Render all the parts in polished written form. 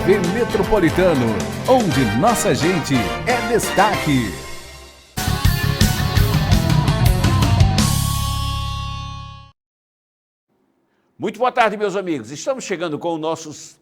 TV Metropolitano, onde nossa gente é destaque. Muito boa tarde, meus amigos. Estamos chegando com o nosso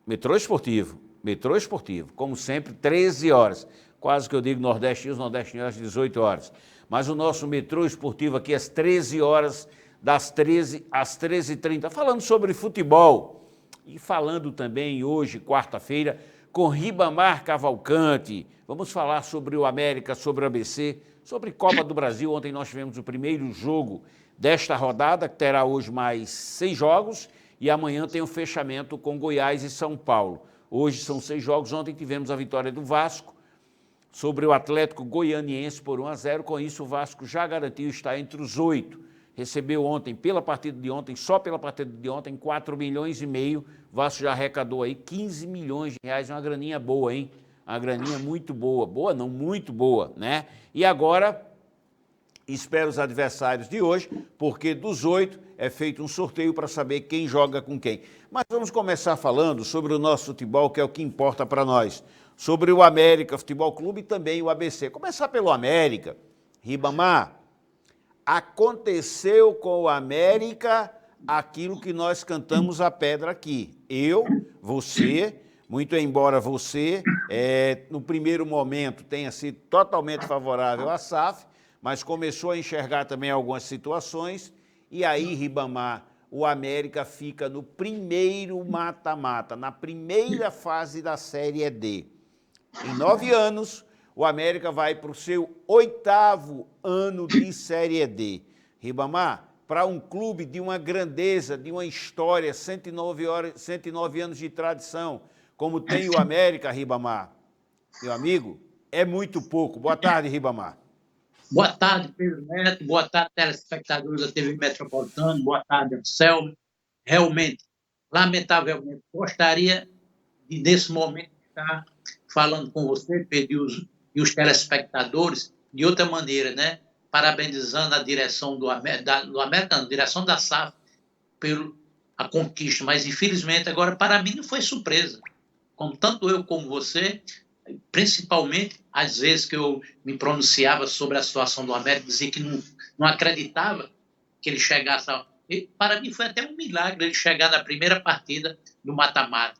Metrô Esportivo. Metrô Esportivo, como sempre, 13 horas. Quase que eu digo Nordeste News, Nordeste News às 18 horas. Mas o nosso Metrô Esportivo aqui às 13 horas, das 13 às 13h30, falando sobre futebol. E falando também hoje, quarta-feira, com Ribamar Cavalcante. Vamos falar sobre o América, sobre o ABC, sobre Copa do Brasil. Ontem nós tivemos o primeiro jogo desta rodada, que terá hoje mais 6 jogos, e amanhã tem o fechamento com Goiás e São Paulo. Hoje são 6 jogos, ontem tivemos a vitória do Vasco sobre o Atlético Goianiense por 1-0, com isso o Vasco já garantiu estar entre os 8. Recebeu ontem, pela partida de ontem, só pela partida de ontem, 4,5 milhões. O Vasco já arrecadou aí 15 milhões de reais, uma graninha boa, hein? Uma graninha muito boa. Boa não, muito boa, né? E agora espero os adversários de hoje, porque dos 8 é feito um sorteio para saber quem joga com quem. Mas vamos começar falando sobre o nosso futebol, que é o que importa para nós. Sobre o América Futebol Clube e também o ABC. Começar pelo América. Ribamar, aconteceu com o América aquilo que nós cantamos a pedra aqui. Eu, você, muito embora você, no primeiro momento, tenha sido totalmente favorável à SAF, mas começou a enxergar também algumas situações, e aí, Ribamar, o América fica no primeiro mata-mata, na primeira fase da Série D. Em 9 anos, o América vai para o seu 8º ano de Série D. Ribamar, para um clube de uma grandeza, de uma história, 109 anos de tradição, como tem o América, Ribamar, meu amigo, é muito pouco. Boa tarde, Ribamar. Boa tarde, Pedro Neto. Boa tarde, telespectadores da TV Metropolitana. Boa tarde, Anselmo. Realmente, lamentavelmente, gostaria de, nesse momento, estar falando com você, Pedro, e os telespectadores, de outra maneira, né? Parabenizando a direção do América, a direção da SAF, pela conquista. Mas, infelizmente, agora, para mim, não foi surpresa. Como tanto eu como você, principalmente, às vezes que eu me pronunciava sobre a situação do América, dizia que não acreditava que ele chegasse. Para mim foi até um milagre ele chegar na primeira partida do mata-mata.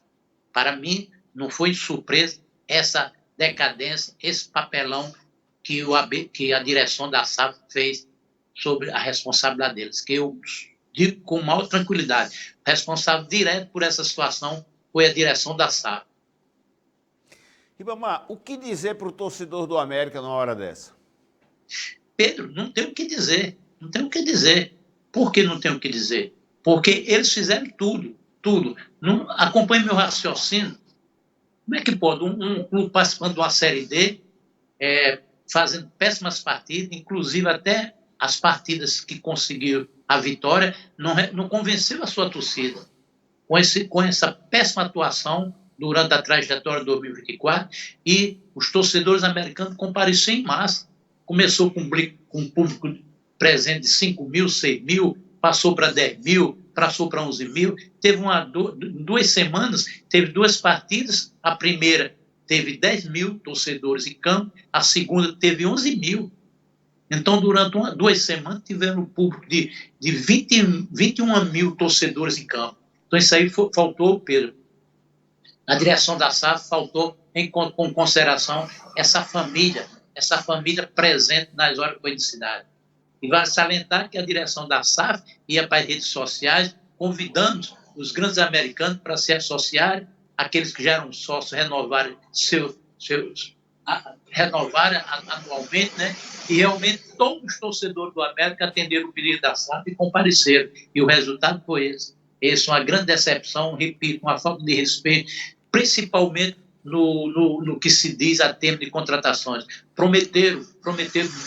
Para mim não foi surpresa essa decadência, esse papelão que a direção da SAF fez sobre a responsabilidade deles, que eu digo com maior tranquilidade. Responsável direto por essa situação foi a direção da SAF. Ribamar, o que dizer para o torcedor do América numa hora dessa? Pedro, não tem o que dizer. Não tem o que dizer. Por que não tem o que dizer? Porque eles fizeram tudo. Não acompanhe meu raciocínio. Como é que pode um clube participando de uma Série D, fazendo péssimas partidas, inclusive até as partidas que conseguiu a vitória, não convenceu a sua torcida. Com essa péssima atuação durante a trajetória de 2024, e os torcedores americanos compareceram em massa. Começou com um público presente de 5 mil, 6 mil, passou para 10 mil, passou para 11 mil. Teve 2 semanas, teve 2 partidas. A primeira teve 10 mil torcedores em campo, a segunda teve 11 mil. Então, durante 2 semanas, tivemos um público de 21 mil torcedores em campo. Então, isso aí faltou, Pedro. A direção da SAF faltou com consideração essa família presente nas horas de felicidade. E vale salientar que a direção da SAF ia para as redes sociais convidando os grandes americanos para se associarem, aqueles que já eram sócios renovarem anualmente, né? E realmente todos os torcedores do América atenderam o pedido da SAF e compareceram. E o resultado foi esse. Essa é uma grande decepção, repito, uma falta de respeito, principalmente no que se diz a termos de contratações. Prometeram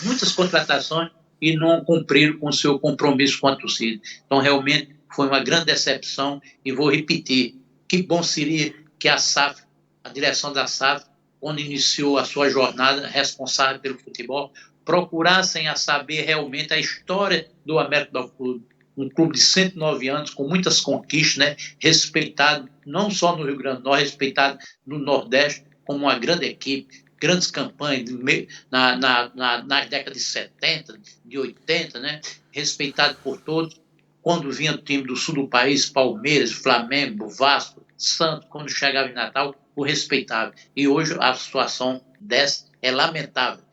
muitas contratações e não cumpriram com o seu compromisso com a torcida. Então, realmente, foi uma grande decepção e vou repetir, que bom seria que a SAF, a direção da SAF, quando iniciou a sua jornada responsável pelo futebol, procurassem a saber realmente a história do América do Clube. Um clube de 109 anos, com muitas conquistas, né? Respeitado não só no Rio Grande do Norte, respeitado no Nordeste, como uma grande equipe, grandes campanhas nas décadas de 70, de 80, né? Respeitado por todos. Quando vinha o time do sul do país, Palmeiras, Flamengo, Vasco, Santos, quando chegava em Natal, o respeitava. E hoje a situação dessa é lamentável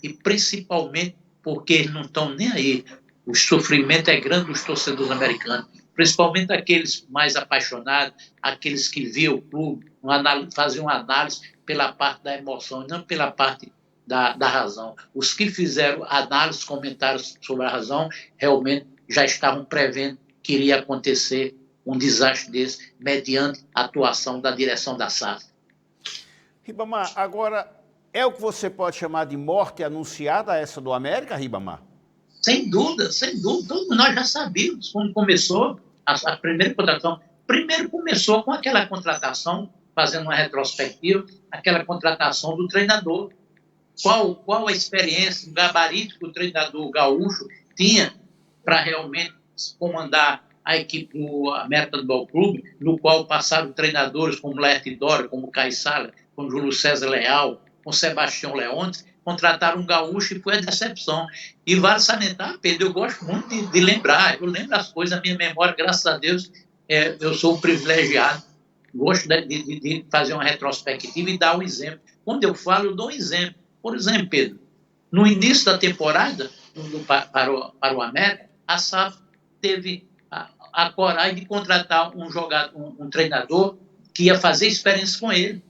e principalmente porque eles não estão nem aí. O sofrimento é grande dos torcedores americanos, principalmente aqueles mais apaixonados, aqueles que viam o clube, faziam uma análise pela parte da emoção, não pela parte da razão. Os que fizeram análise, comentários sobre a razão, realmente já estavam prevendo que iria acontecer um desastre desse, mediante a atuação da direção da SAF. Ribamar, agora, é o que você pode chamar de morte anunciada essa do América, Ribamar? Sem dúvida, sem dúvida. Todos nós já sabíamos quando começou a primeira contratação. Primeiro começou com aquela contratação, fazendo uma retrospectiva, aquela contratação do treinador. Qual a experiência, o gabarito que o treinador gaúcho tinha para realmente comandar a equipe do América do Clube, no qual passaram treinadores como Laerte Dória, como Caissala, como Júlio César Leal, com Sebastião Leontes, contrataram um gaúcho e foi a decepção. E vale salientar, Pedro, eu gosto muito de lembrar, eu lembro as coisas, a minha memória, graças a Deus, eu sou um privilegiado, gosto de fazer uma retrospectiva e dar um exemplo. Quando eu falo, eu dou um exemplo. Por exemplo, Pedro, no início da temporada, para o América, a SAF teve a coragem de contratar um treinador que ia fazer experiência com ele.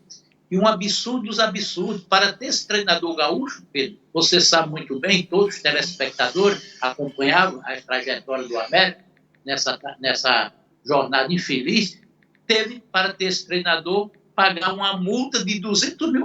E um absurdo dos absurdos. Para ter esse treinador gaúcho, Pedro, você sabe muito bem, todos os telespectadores acompanhavam a trajetória do América nessa jornada infeliz, teve, para ter esse treinador, pagar uma multa de R$200 mil.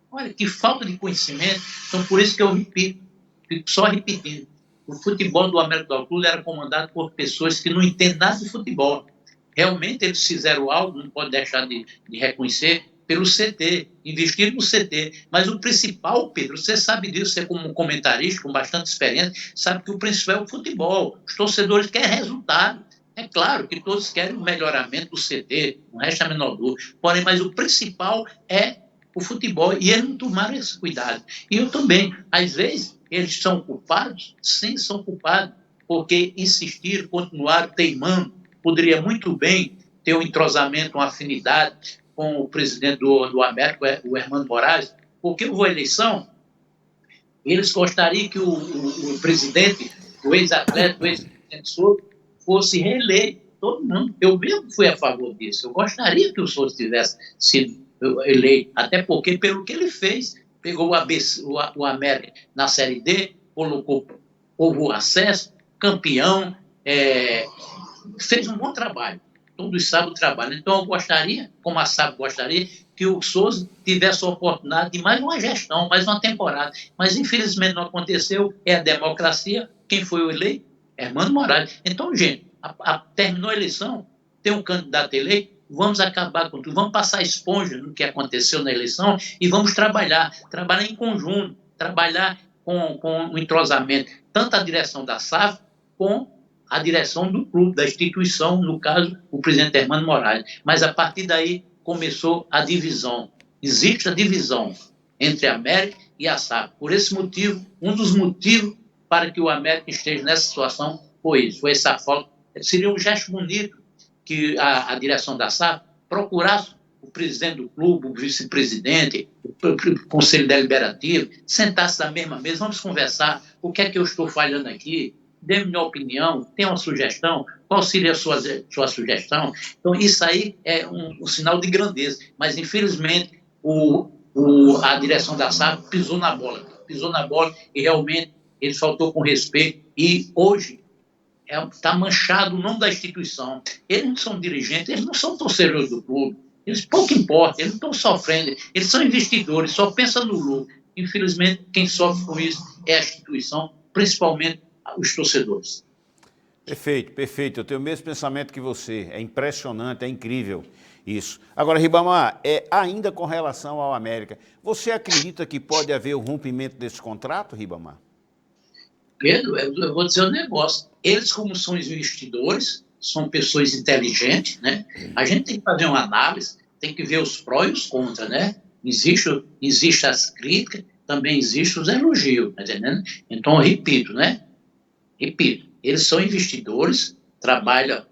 Olha, que falta de conhecimento. Então, por isso que eu repito, fico só repetindo. O futebol do América do Clube era comandado por pessoas que não entendem nada de futebol. Realmente eles fizeram algo, não pode deixar de reconhecer, pelo CT, investiram no CT. Mas o principal, Pedro, você sabe disso, você como comentarista, com bastante experiência, sabe que o principal é o futebol. Os torcedores querem resultado. É claro que todos querem o melhoramento do CT, não resta a menor dúvida. Porém, mas o principal é o futebol, e eles não tomaram esse cuidado. E eu também, às vezes, eles são culpados? Sim, são culpados, porque insistiram, continuaram teimando. Poderia muito bem ter um entrosamento, uma afinidade com o presidente do América, o Hermano Moraes, porque houve a eleição, eles gostariam que o presidente, o ex-atleta, o ex-presidente Souza, fosse reeleito. Todo mundo. Eu mesmo fui a favor disso. Eu gostaria que o Souza tivesse sido eleito, até porque, pelo que ele fez, pegou o América na Série D, houve o acesso, campeão, fez um bom trabalho. Todos sabem o trabalho. Então, eu gostaria, como a SAF gostaria, que o Souza tivesse a oportunidade de mais uma gestão, mais uma temporada. Mas, infelizmente, não aconteceu. É a democracia. Quem foi o eleito? Hermano Moraes. Então, gente, terminou a eleição, tem um candidato eleito, vamos acabar com tudo, vamos passar esponja no que aconteceu na eleição e vamos trabalhar em conjunto, trabalhar com o entrosamento, tanto a direção da SAF, com a direção do clube, da instituição, no caso, o presidente Hermano Moraes. Mas a partir daí começou a divisão. Existe a divisão entre a América e a SAF. Por esse motivo, um dos motivos para que o América esteja nessa situação foi isso, foi essa falta. Seria um gesto bonito que a direção da SAF procurasse o presidente do clube, o vice-presidente, o conselho deliberativo, sentasse na mesma mesa, vamos conversar, o que é que eu estou falhando aqui, dê minha opinião, tem uma sugestão, qual seria a sua sugestão? Então, isso aí é um sinal de grandeza, mas, infelizmente, a direção da SAF pisou na bola e realmente ele faltou com respeito e hoje está manchado o nome da instituição. Eles não são dirigentes, eles não são torcedores do clube, eles pouco importa, eles não estão sofrendo, eles são investidores, só pensam no lucro. Infelizmente, quem sofre com isso é a instituição, principalmente os torcedores. Perfeito, perfeito. Eu tenho o mesmo pensamento que você. É impressionante, é incrível. Isso. Agora, Ribamar, ainda com relação ao América, você acredita que pode haver o rompimento desse contrato, Ribamar? Pedro, eu vou dizer um negócio. Eles, como são investidores, são pessoas inteligentes, né? A gente tem que fazer uma análise, tem que ver os prós e os contras, né? Existe as críticas, também existem os elogios, tá entendendo? Então, eu repito, né? Repito, eles são investidores, trabalham,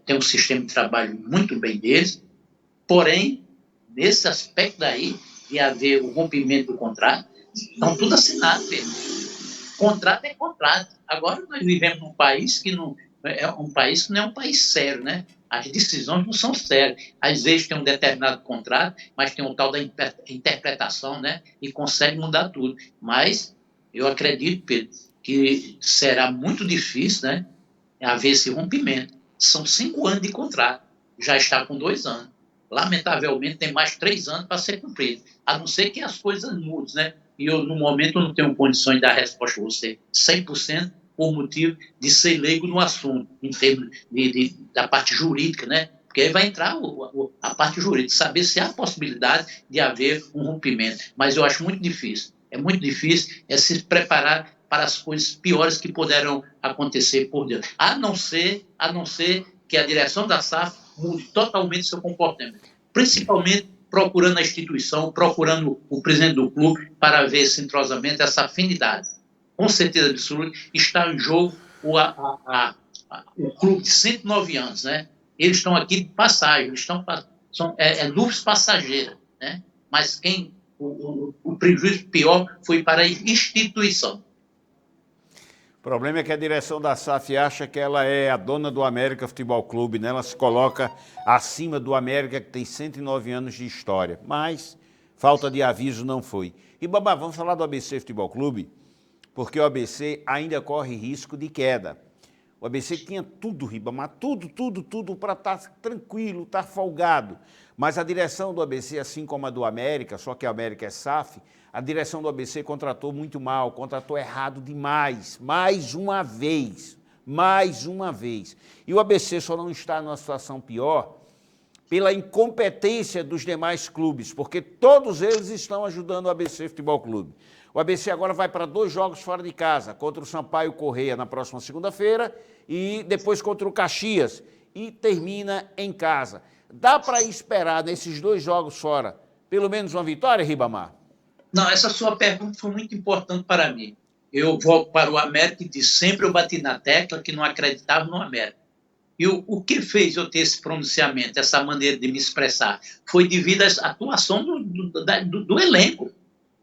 tem um sistema de trabalho muito bem deles, porém, nesse aspecto daí, de haver o rompimento do contrato, estão tudo assinado, Pedro. Contrato é contrato. Agora nós vivemos num país que não é um país sério, né? As decisões não são sérias. Às vezes tem um determinado contrato, mas tem um tal da interpretação, né? E consegue mudar tudo. Mas eu acredito, Pedro, que será muito difícil, né? Haver esse rompimento. São 5 anos de contrato. Já está com 2 anos. Lamentavelmente, tem mais 3 anos para ser cumprido. A não ser que as coisas mudem, né? E eu, no momento, não tenho condições de dar a resposta a você 100% por motivo de ser leigo no assunto, em termos da parte jurídica, né? Porque aí vai entrar a parte jurídica, saber se há possibilidade de haver um rompimento. Mas eu acho muito difícil. É muito difícil se preparar para as coisas piores que poderão acontecer por diante. A não ser que a direção da SAF mude totalmente seu comportamento. Principalmente procurando a instituição, procurando o presidente do clube para ver esse entrosamento, essa afinidade. Com certeza absoluta, está em jogo o clube de 109 anos, né? Eles estão aqui de passagem, são nuvens passageiras, né? Mas o prejuízo pior foi para a instituição. O problema é que a direção da SAF acha que ela é a dona do América Futebol Clube, né? Ela se coloca acima do América, que tem 109 anos de história. Mas falta de aviso não foi. E, Babá, vamos falar do ABC Futebol Clube, porque o ABC ainda corre risco de queda. O ABC tinha tudo, Ribamar, tudo para estar tranquilo, estar folgado. Mas a direção do ABC, assim como a do América, só que a América é SAF, a direção do ABC contratou muito mal, contratou errado demais, mais uma vez. E o ABC só não está numa situação pior pela incompetência dos demais clubes, porque todos eles estão ajudando o ABC Futebol Clube. O ABC agora vai para 2 jogos fora de casa, contra o Sampaio Corrêa na próxima segunda-feira e depois contra o Caxias, e termina em casa. Dá para esperar nesses 2 jogos fora pelo menos uma vitória, Ribamar? Não, essa sua pergunta foi muito importante para mim. Eu volto para o América e de sempre eu bati na tecla que não acreditava no América. E o que fez eu ter esse pronunciamento, essa maneira de me expressar, foi devido à atuação do elenco.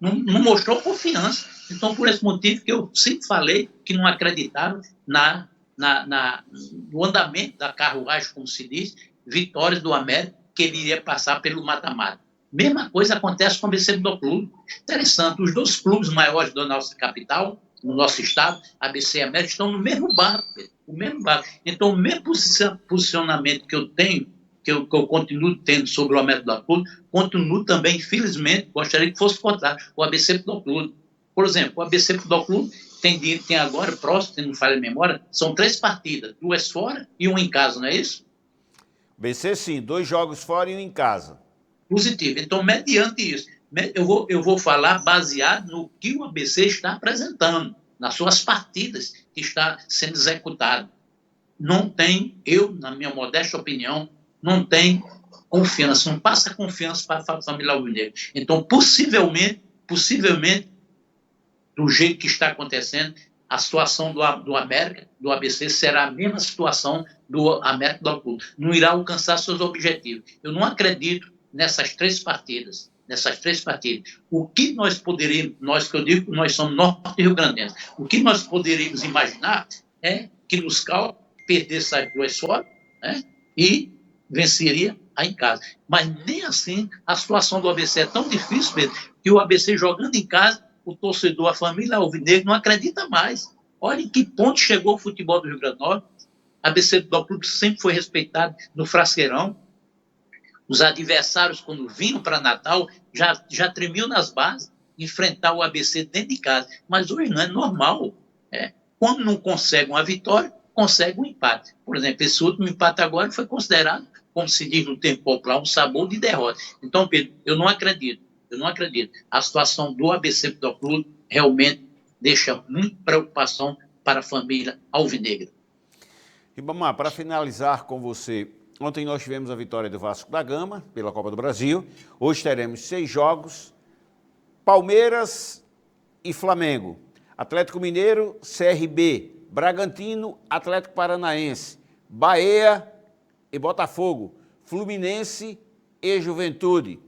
Não mostrou confiança. Então, por esse motivo que eu sempre falei que não acreditaram no andamento da carruagem, como se diz, vitórias do América, que ele iria passar pelo mata-mata. Mesma coisa acontece com o ABC do Clube. Interessante, os 2 clubes maiores da nossa capital, no nosso estado, ABC e América, estão no mesmo barco, o mesmo barco. Então, o mesmo posicionamento que eu tenho, que eu continuo tendo sobre o América do Clube, continuo também, infelizmente, gostaria que fosse o contrário, o ABC do Clube. Por exemplo, o ABC do Clube tem agora, próximo, se não falha a memória, são 3 partidas, 2 fora e 1 em casa, não é isso? ABC sim, 2 jogos fora e 1 em casa. Positivo. Então, mediante isso, eu vou falar baseado no que o ABC está apresentando, nas suas partidas que está sendo executado. Não tem, na minha modesta opinião, não tem confiança, não passa confiança para a família alvinegra. Então, possivelmente, do jeito que está acontecendo, a situação do América, do ABC, será a mesma situação do América do Clube. Não irá alcançar seus objetivos. Eu não acredito nessas 3 partidas. O que nós poderíamos, que eu digo que nós somos norte e Rio Grandense, o que nós poderíamos imaginar é que nos Cal perdesse as 2 fora, né, e venceria aí em casa. Mas nem assim a situação do ABC é tão difícil, Pedro, que o ABC jogando em casa, o torcedor, a família alvinegra não acredita mais. Olha em que ponto chegou o futebol do Rio Grande do Norte. A ABC do Clube sempre foi respeitado no Frasqueirão. Os adversários, quando vinham para Natal, já tremiam nas bases, enfrentar o ABC dentro de casa. Mas hoje não é normal. Quando não consegue uma vitória, consegue um empate. Por exemplo, esse último empate agora foi considerado como se diz no tempo popular, um sabor de derrota. Então, Pedro, eu não acredito. A situação do ABC Futebol Clube realmente deixa muita preocupação para a família alvinegra. Ribamar, para finalizar com você, ontem nós tivemos a vitória do Vasco da Gama pela Copa do Brasil, hoje teremos 6 jogos, Palmeiras e Flamengo, Atlético Mineiro, CRB, Bragantino, Atlético Paranaense, Bahia e Botafogo, Fluminense e Juventude.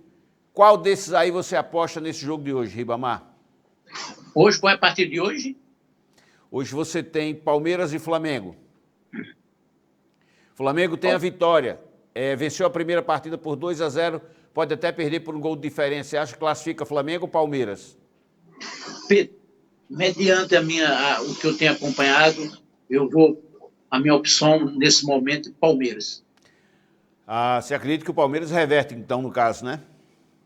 Qual desses aí você aposta nesse jogo de hoje, Ribamar? Hoje, qual é a partir de hoje? Hoje você tem Palmeiras e Flamengo. Flamengo tem a vitória, venceu a primeira partida por 2-0, pode até perder por um gol de diferença. Você acha que classifica Flamengo ou Palmeiras? Pedro, mediante o que eu tenho acompanhado, a minha opção nesse momento é Palmeiras. Você acredita que o Palmeiras reverte, então, no caso, né?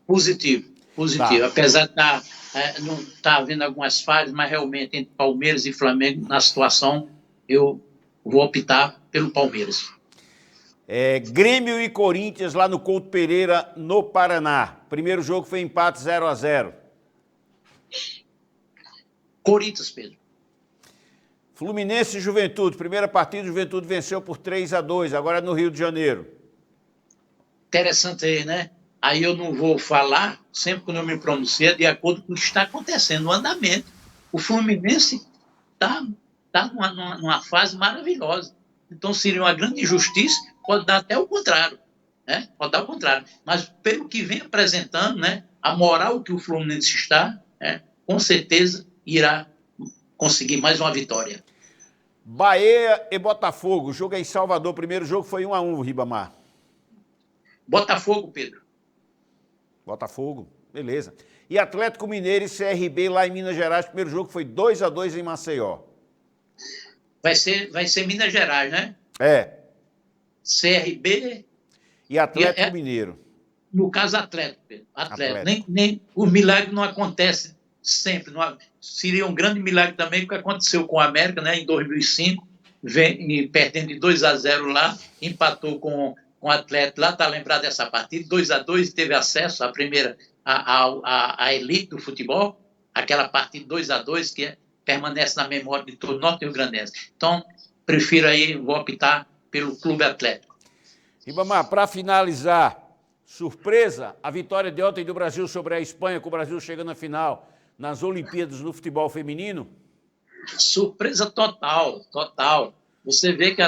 Positivo. Tá. Apesar de não estar havendo algumas falhas, mas realmente entre Palmeiras e Flamengo, na situação, eu vou optar pelo Palmeiras. Grêmio e Corinthians lá no Couto Pereira, no Paraná. Primeiro jogo foi empate 0-0. Corinthians, Pedro. Fluminense e Juventude. Primeira partida, Juventude venceu por 3-2, agora no Rio de Janeiro. Interessante aí, né? Aí eu não vou falar, sempre que eu me pronuncio, de acordo com o que está acontecendo no andamento. O Fluminense está numa fase maravilhosa. Então seria uma grande injustiça, pode dar até o contrário. Né? Pode dar o contrário. Mas pelo que vem apresentando, né, a moral que o Fluminense está, com certeza irá conseguir mais uma vitória. Bahia e Botafogo. O jogo é em Salvador. O primeiro jogo foi 1-1, Ribamar. Botafogo, Pedro. Botafogo, beleza. E Atlético Mineiro e CRB lá em Minas Gerais. O primeiro jogo foi 2-2 em Maceió. Vai ser Minas Gerais, né? CRB e Atlético Mineiro. No caso, Atlético, Pedro. Atlético. Nem o milagre não acontece sempre. Seria um grande milagre também o que aconteceu com o América, né? Em 2005, perdendo de 2-0 lá, empatou com o Atlético lá, está lembrado dessa partida, 2-2, teve acesso à primeira, à elite do futebol, aquela partida 2-2 que permanece na memória de todo o norte rio-grandense. Então, vou optar pelo Clube Atlético. Ribamar, para finalizar, surpresa, a vitória de ontem do Brasil sobre a Espanha, com o Brasil chegando na final nas Olimpíadas no futebol feminino? Surpresa total. Você vê que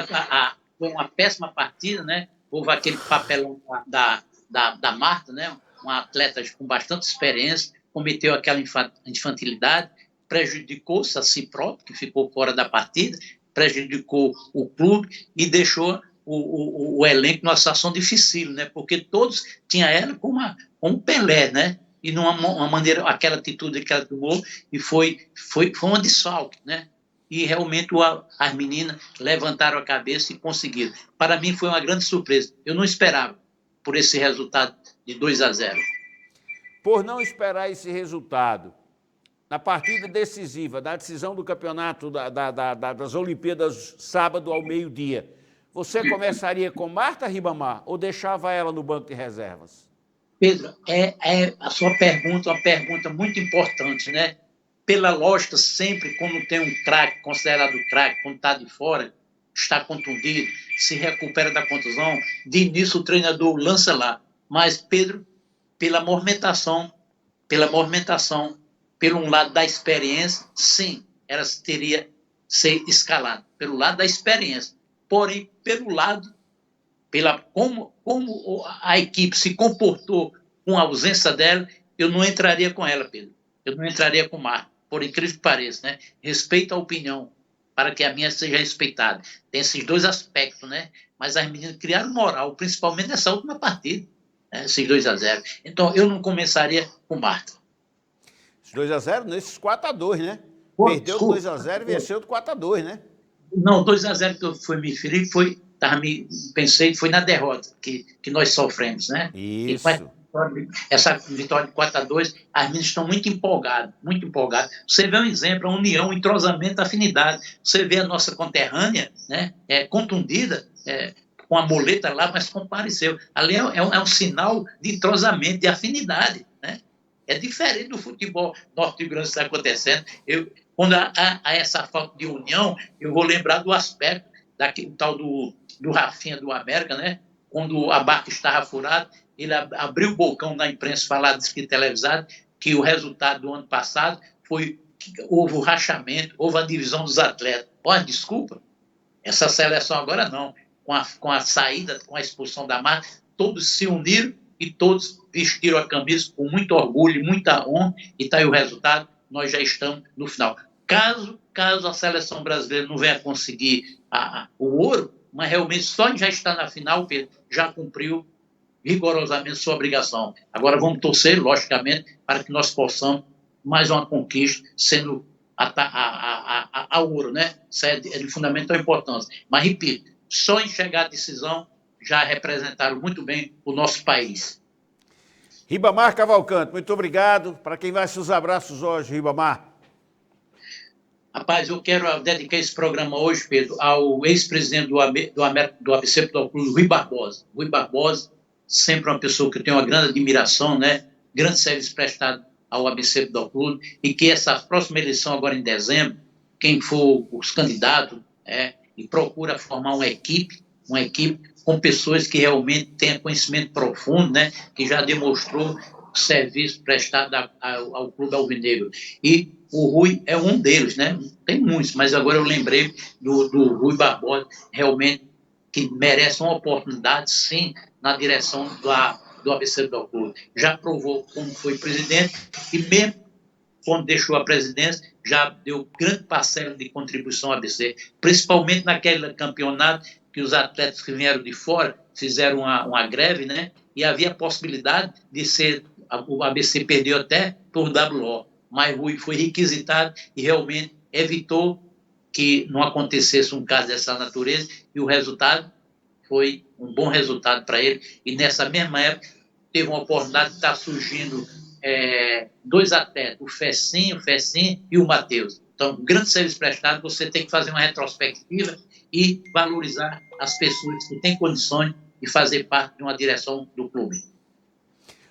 foi uma péssima partida, né? Houve aquele papelão da Marta, né? Uma atleta com bastante experiência, cometeu aquela infantilidade, prejudicou-se a si próprio, que ficou fora da partida, prejudicou o clube e deixou o elenco numa situação difícil, né? Porque todos tinham ela como um Pelé, né? E numa maneira, aquela atitude que ela tomou, e foi um desfalque, né? E realmente as meninas levantaram a cabeça e conseguiram. Para mim foi uma grande surpresa. Eu não esperava por esse resultado de 2-0. Por não esperar esse resultado, na partida decisiva, da decisão do campeonato das Olimpíadas, sábado ao meio-dia, você começaria com Marta Ribamar ou deixava ela no banco de reservas? Pedro, a sua pergunta é uma pergunta muito importante, né? Pela lógica, sempre quando tem um craque, considerado craque, quando está de fora, está contundido, se recupera da contusão, de início o treinador lança lá. Mas, Pedro, pela movimentação, pelo um lado da experiência, sim, ela teria ser escalada, pelo lado da experiência. Porém, como a equipe se comportou com a ausência dela, eu não entraria com ela, Pedro. Eu não entraria com o Marco, por incrível que pareça, né? Respeito a opinião, para que a minha seja respeitada. Tem esses dois aspectos, né? Mas as meninas criaram moral, principalmente nessa última partida, né? Esses 2-0. Então, eu não começaria com o Marta. Esses 2-0 nesses 4-2, né? Perdeu 2-0 e venceu do 4-2, né? Não, 2-0 que eu fui me referir pensei que foi na derrota que nós sofremos, né? Isso. Essa vitória de 4-2, as meninas estão muito empolgadas, muito empolgadas. Você vê um exemplo, a união, o entrosamento, a afinidade. Você vê a nossa conterrânea, né, contundida, com a muleta lá, mas compareceu. Ali é um sinal de entrosamento, de afinidade, né? É diferente do futebol norte-grande que está acontecendo. Quando há essa falta de união, eu vou lembrar do aspecto daquele tal do Rafinha do América, né? Quando a barca estava furada, ele abriu o bocão na imprensa, falar de televisado, que o resultado do ano passado foi que houve o rachamento, houve a divisão dos atletas. Olha, desculpa, essa seleção agora não. Com a saída, com a expulsão da marca, todos se uniram e todos vestiram a camisa com muito orgulho, muita honra, e está aí o resultado, nós já estamos no final. Caso a seleção brasileira não venha conseguir o ouro, mas realmente só já está na final, Pedro, já cumpriu rigorosamente sua obrigação. Agora vamos torcer, logicamente, para que nós possamos mais uma conquista, sendo a ouro, né? Isso é de fundamental importância. Mas, repito, só em chegar à decisão já representaram muito bem o nosso país. Ribamar Cavalcante, muito obrigado. Para quem vai seus abraços hoje, Ribamar? Rapaz, eu quero dedicar esse programa hoje, Pedro, ao ex-presidente do ABC Futebol Clube, Rui Barbosa. Rui Barbosa, sempre uma pessoa que eu tenho uma grande admiração, né? Grande serviço prestado ao ABC Futebol Clube, e que essa próxima eleição, agora em dezembro, quem for os candidatos, e procura formar uma equipe com pessoas que realmente tenham conhecimento profundo, né? Que já demonstrou o serviço prestado ao Clube Alvinegro. E o Rui é um deles, né? Tem muitos, mas agora eu lembrei do Rui Barbosa, realmente, que merece uma oportunidade, sim, na direção do ABC do Clube. Já provou como foi presidente e mesmo quando deixou a presidência, já deu grande parcela de contribuição ao ABC, principalmente naquele campeonato que os atletas que vieram de fora fizeram uma greve, né? E havia a possibilidade de o ABC perdeu até por WO, mas Rui foi requisitado e realmente evitou que não acontecesse um caso dessa natureza, e o resultado foi um bom resultado para ele. E nessa mesma época teve uma oportunidade de estar surgindo dois atletas, o Fecinho e o Matheus. Então, grande serviço prestado, você tem que fazer uma retrospectiva e valorizar as pessoas que têm condições de fazer parte de uma direção do clube.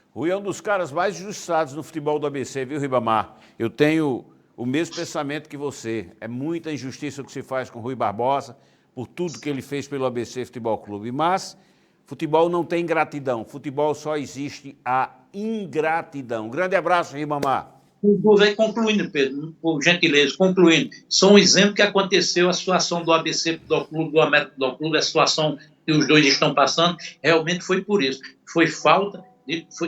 Rui é um dos caras mais injustiçados no futebol do ABC, viu, Ribamar? Eu tenho o mesmo pensamento que você. É muita injustiça o que se faz com Rui Barbosa, por tudo que ele fez pelo ABC Futebol Clube. Mas futebol não tem gratidão, futebol só existe a ingratidão. Um grande abraço, Ribamar. Concluindo, Pedro, por gentileza, concluindo, só um exemplo que aconteceu a situação do ABC Futebol Clube, do América Futebol Clube, a situação que os dois estão passando, realmente foi por isso. Foi falta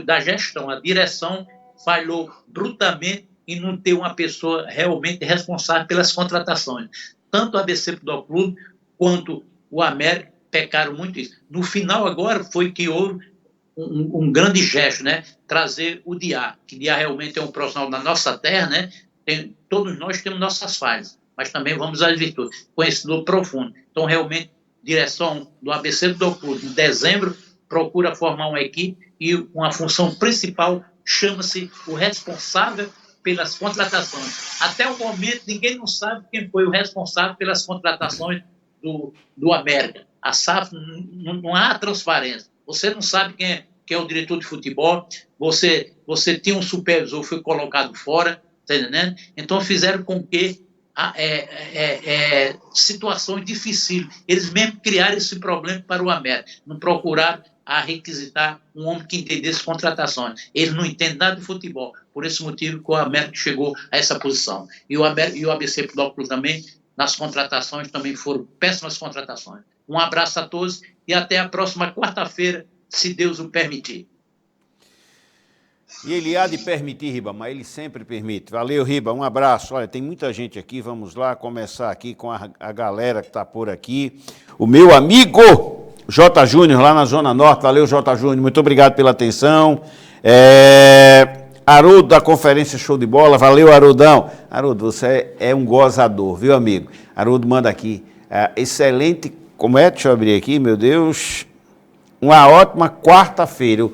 da gestão. A direção falhou brutalmente em não ter uma pessoa realmente responsável pelas contratações. Tanto o ABC Futebol Clube quanto o América pecaram muito isso. No final agora foi que houve um grande gesto, né? Trazer o Diá, que Diá realmente é um profissional da nossa terra, né? Todos nós temos nossas falhas, mas também vamos às virtudes, conhecedor profundo. Então, realmente, direção do ABC do Clube, em dezembro, procura formar uma equipe e uma função principal chama-se o responsável pelas contratações. Até o momento, ninguém não sabe quem foi o responsável pelas contratações do América. A SAF, não há transparência. Você não sabe quem é o diretor de futebol, você tinha um supervisor, foi colocado fora, tá entendendo? Então fizeram com que situações difíceis. Eles mesmo criaram esse problema para o América. Não procuraram requisitar um homem que entendesse contratações. Eles não entendem nada de futebol. Por esse motivo que o América chegou a essa posição. E o ABC Futebol Clube também, nas contratações, também foram péssimas contratações. Um abraço a todos e até a próxima quarta-feira, se Deus o permitir. E ele há de permitir, Riba, mas ele sempre permite. Valeu, Riba, um abraço. Olha, tem muita gente aqui, vamos lá começar aqui com a galera que está por aqui. O meu amigo J. Júnior, lá na Zona Norte. Valeu, J. Júnior, muito obrigado pela atenção. Haroldo, da Conferência Show de Bola. Valeu, Haroldão. Haroldo, você é um gozador, viu, amigo? Haroldo manda aqui. Excelente, como é? Deixa eu abrir aqui, meu Deus. Uma ótima quarta-feira.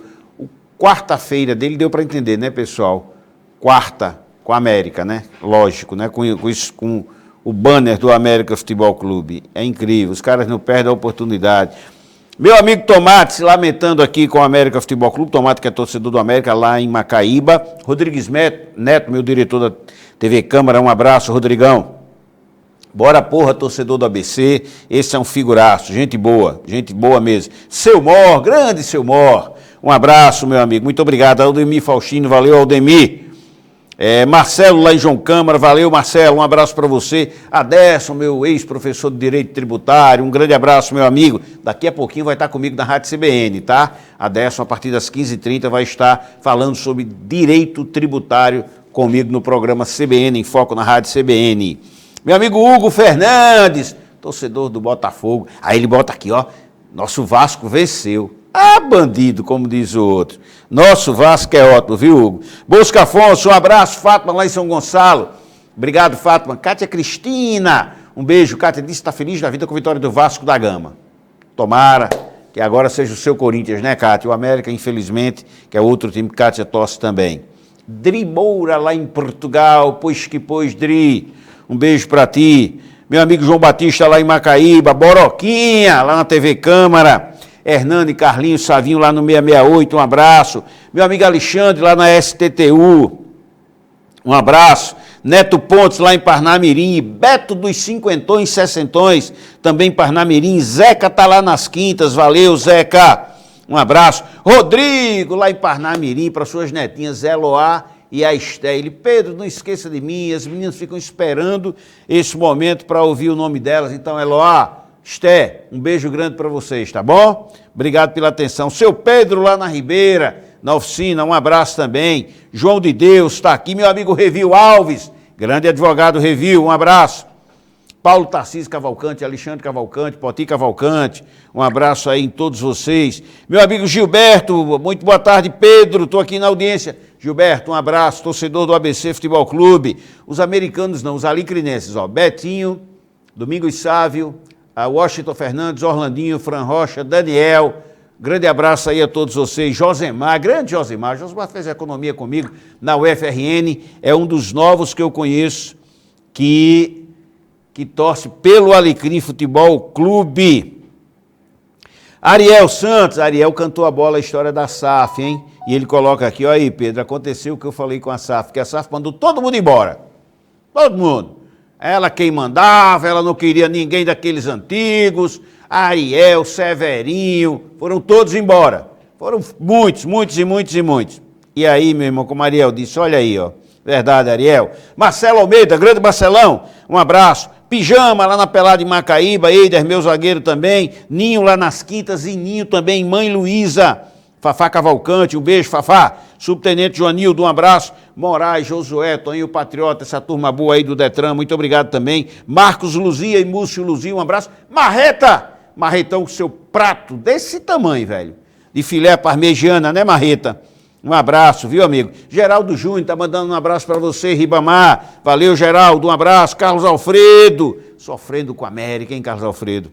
Quarta-feira dele deu para entender, né, pessoal? Quarta com a América, né? Lógico, né? Com o banner do América Futebol Clube. É incrível, os caras não perdem a oportunidade. Meu amigo Tomate, se lamentando aqui com o América Futebol Clube, Tomate que é torcedor do América lá em Macaíba. Rodrigues Neto, meu diretor da TV Câmara, um abraço, Rodrigão. Bora porra, torcedor do ABC, esse é um figuraço, gente boa mesmo. Seu Mor, grande Seu Mor, um abraço, meu amigo, muito obrigado. Aldemir Faustino, valeu, Aldemir. Marcelo lá em João Câmara, valeu, Marcelo, um abraço para você. Aderson, meu ex-professor de Direito Tributário, um grande abraço, meu amigo. Daqui a pouquinho vai estar comigo na Rádio CBN, tá? Aderson, a partir das 15h30, vai estar falando sobre Direito Tributário comigo no programa CBN em Foco na Rádio CBN. Meu amigo Hugo Fernandes, torcedor do Botafogo. Aí ele bota aqui, ó, nosso Vasco venceu. Ah, bandido, como diz o outro. Nosso Vasco é ótimo, viu, Hugo? Bosco Afonso, um abraço. Fátima, lá em São Gonçalo. Obrigado, Fátima. Cátia Cristina, um beijo. Cátia disse que está feliz da vida com a vitória do Vasco da Gama. Tomara que agora seja o seu Corinthians, né, Cátia? O América, infelizmente, que é outro time que Cátia torce também. Dri Moura, lá em Portugal. Pois que pois, Dri. Um beijo para ti. Meu amigo João Batista, lá em Macaíba. Boroquinha, lá na TV Câmara. Hernani, Carlinhos, Savinho lá no 668, um abraço. Meu amigo Alexandre lá na STTU, um abraço. Neto Pontes lá em Parnamirim, Beto dos Cinquentões, Sessentões, também em Parnamirim. Zeca tá lá nas Quintas, valeu, Zeca. Um abraço. Rodrigo lá em Parnamirim, para suas netinhas Eloá e a Esté. Pedro, não esqueça de mim, as meninas ficam esperando esse momento para ouvir o nome delas. Então, Eloá, Esté, um beijo grande para vocês, tá bom? Obrigado pela atenção. Seu Pedro lá na Ribeira, na oficina, um abraço também. João de Deus está aqui, meu amigo Revil Alves, grande advogado Revil, um abraço. Paulo Tarcísio Cavalcante, Alexandre Cavalcante, Poti Cavalcante, um abraço aí em todos vocês. Meu amigo Gilberto, muito boa tarde, Pedro, estou aqui na audiência. Gilberto, um abraço, torcedor do ABC Futebol Clube. Os americanos não, os alicrinenses, ó, Betinho, Domingos Sávio, a Washington Fernandes, Orlandinho, Fran Rocha, Daniel, grande abraço aí a todos vocês, Josemar, grande Josemar fez economia comigo na UFRN, é um dos novos que eu conheço que torce pelo Alecrim Futebol Clube. Ariel Santos, Ariel cantou a bola, a história da SAF, hein? E ele coloca aqui, olha aí, Pedro, aconteceu o que eu falei com a SAF, que a SAF mandou todo mundo embora, todo mundo. Ela quem mandava, ela não queria ninguém daqueles antigos, Ariel, Severinho, foram todos embora. Foram muitos. E aí, meu irmão, como Ariel disse, olha aí, ó, verdade, Ariel. Marcelo Almeida, grande Marcelão, um abraço. Pijama lá na Pelada de Macaíba, Eider, meu zagueiro também. Ninho lá nas Quintas e Ninho também, Mãe Luísa. Fafá Cavalcante, um beijo, Fafá. Subtenente Joanildo, um abraço. Moraes, Josué, Toninho Patriota, essa turma boa aí do Detran, muito obrigado também. Marcos Luzia e Múcio Luzia, um abraço. Marreta, Marretão com seu prato desse tamanho, velho. De filé parmegiana, né, Marreta? Um abraço, viu, amigo? Geraldo Júnior tá mandando um abraço para você, Ribamar. Valeu, Geraldo, um abraço. Carlos Alfredo, sofrendo com a América, hein, Carlos Alfredo?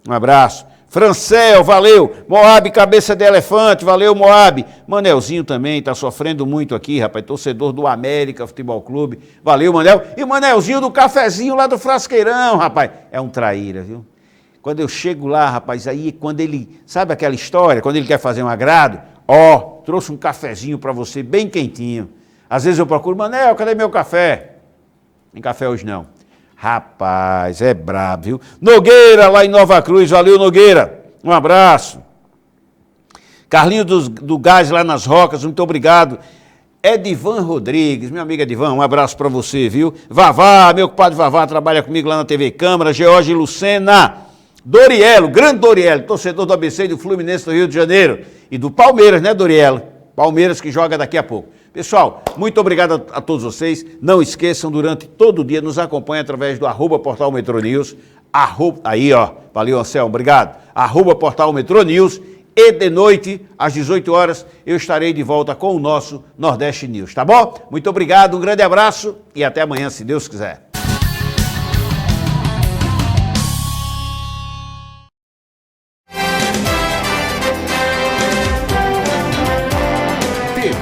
Um abraço. Francel, valeu. Moab, cabeça de elefante, valeu, Moab. Manelzinho também tá sofrendo muito aqui, rapaz, torcedor do América Futebol Clube. Valeu, Manel. E o Manelzinho do cafezinho lá do Frasqueirão, rapaz. É um traíra, viu? Quando eu chego lá, rapaz, aí quando ele, sabe aquela história, quando ele quer fazer um agrado, ó, trouxe um cafezinho para você bem quentinho. Às vezes eu procuro, Manel, cadê meu café? Tem café hoje não. Rapaz, é brabo, viu? Nogueira, lá em Nova Cruz, valeu, Nogueira, um abraço. Carlinho do Gás, lá nas Rocas, muito obrigado. Edivan Rodrigues, meu amigo Edivan, um abraço para você, viu? Vavá, meu compadre Vavá, trabalha comigo lá na TV Câmara. George Lucena, Dorielo, grande Dorielo, torcedor do ABC e do Fluminense do Rio de Janeiro. E do Palmeiras, né, Dorielo? Palmeiras que joga daqui a pouco. Pessoal, muito obrigado a todos vocês. Não esqueçam, durante todo o dia, nos acompanhem através do @Portal Metro News. Aí, ó, valeu, Anselmo, obrigado. @Portal Metro News. E de noite, às 18 horas, eu estarei de volta com o nosso Nordeste News, tá bom? Muito obrigado, um grande abraço e até amanhã, se Deus quiser.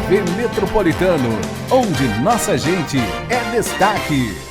TV Metropolitano, onde nossa gente é destaque.